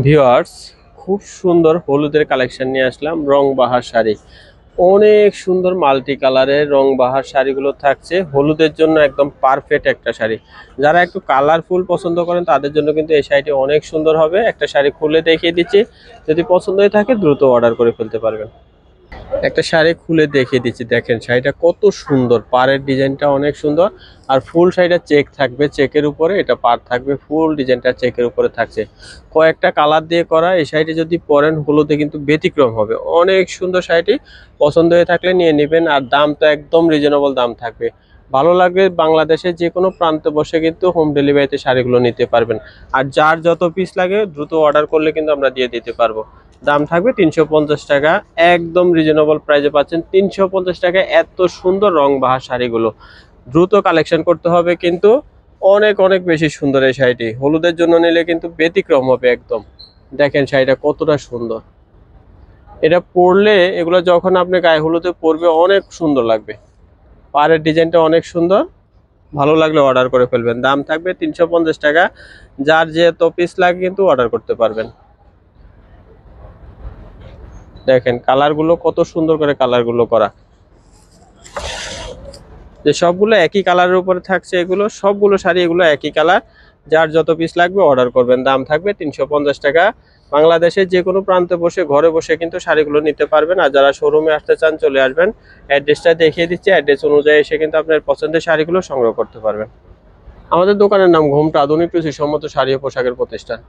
Viewers, খুব সুন্দর হলুদের কালেকশন নিয়ে আসলাম। রং বাহার শাড়ি, অনেক সুন্দর মাল্টি কালারের রং বাহার শাড়িগুলো থাকছে। হলুদের জন্য একদম পারফেক্ট একটা শাড়ি। যারা একটু কালারফুল পছন্দ করেন তাদের জন্য কিন্তু এই শাড়িটি অনেক সুন্দর হবে। একটা শাড়ি খুলে দেখিয়ে দিচ্ছি, যদি পছন্দ হয়ে থাকে দ্রুত অর্ডার করে ফেলতে পারবেন। একটা শাড়ি খুলে দেখিয়ে দিচ্ছি, দেখেন শাড়িটা কত সুন্দর। পাড়ের ডিজাইনটা অনেক সুন্দর, আর ফুল শাড়িটা চেক থাকবে, চেকের উপরে এটা পাড় থাকবে, ফুল ডিজাইনটা চেকের উপরে থাকছে। কয়েকটা কালার দিয়ে করা এই শাড়িটি যদি পরেন হলুদে কিন্তু ব্যতিক্রম হবে। অনেক সুন্দর শাড়িটি, পছন্দ হয়ে থাকলে নিয়ে নেবেন। আর দাম তো একদম রিজনেবল দাম থাকবে। ভালো লাগবে বাংলাদেশের যে কোনো প্রান্তে বসে কিন্তু হোম ডেলিভারিতে শাড়িগুলো নিতে পারবেন। আর যার যত পিস লাগে দ্রুত অর্ডার করলে কিন্তু আমরা দিয়ে দিতে পারবো। দাম থাকবে 350 টাকা, একদম রিজনেবল প্রাইসে পাচ্ছেন 350 টাকায় এত সুন্দর রং বাহার শাড়িগুলো। দ্রুত কালেকশন করতে হবে কিন্তু, অনেক অনেক বেশি সুন্দর এই শাড়িটি। হলুদের জন্য নিলে কিন্তু ব্যতিক্রম হবে একদম। দেখেন শাড়িটা কতটা সুন্দর, এটা পরলে এগুলো যখন আপনি গায়ে হলুদে পরবে অনেক সুন্দর লাগবে। পাড়ের ডিজাইনটা অনেক সুন্দর, ভালো লাগলে অর্ডার করে ফেলবেন। দাম থাকবে 350 টাকা, যার যে তো পিস লাগে কিন্তু অর্ডার করতে পারবেন। দেখেন কালারগুলো কত সুন্দর করে কালারগুলো করা, যে সবগুলো একই কালারের উপরে থাকছে। এগুলো সবগুলো শাড়ি এগুলো একই কালার। যার যত পিস লাগবে অর্ডার করবেন। দাম থাকবে 350 টাকা। বাংলাদেশের যে কোনো প্রান্তে বসে ঘরে বসে কিন্তু শাড়িগুলো নিতে পারবেন। আর যারা শোরুমে আসতে চান চলে আসবেন, অ্যাড্রেসটা দেখিয়ে দিচ্ছি, অ্যাড্রেস অনুযায়ী এসে কিন্তু আপনার পছন্দের শাড়িগুলো সংগ্রহ করতে পারবেন। আমাদের দোকানের নাম ঘোমটা আধুনিক রুচিসম্মত শাড়ি ও পোশাকের প্রতিষ্ঠান।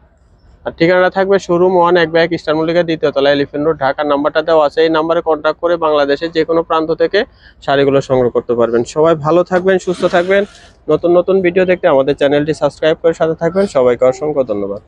আর ঠিকানা থাকবে শোরুম 1 ইস্টার্ন মল্লিকা, দ্বিতীয় তলা, এলিফ্যান্ট রোড, ঢাকার নাম্বারটা দেওয়া আছে। এই নাম্বারে কন্ট্যাক্ট করে বাংলাদেশের যে কোনো প্রান্ত থেকে শাড়িগুলো সংগ্রহ করতে পারবেন। সবাই ভালো থাকবেন, সুস্থ থাকবেন। নতুন নতুন ভিডিও দেখতে আমাদের চ্যানেলটি সাবস্ক্রাইব করে সাথে থাকবেন। সবাইকে অসংখ্য ধন্যবাদ।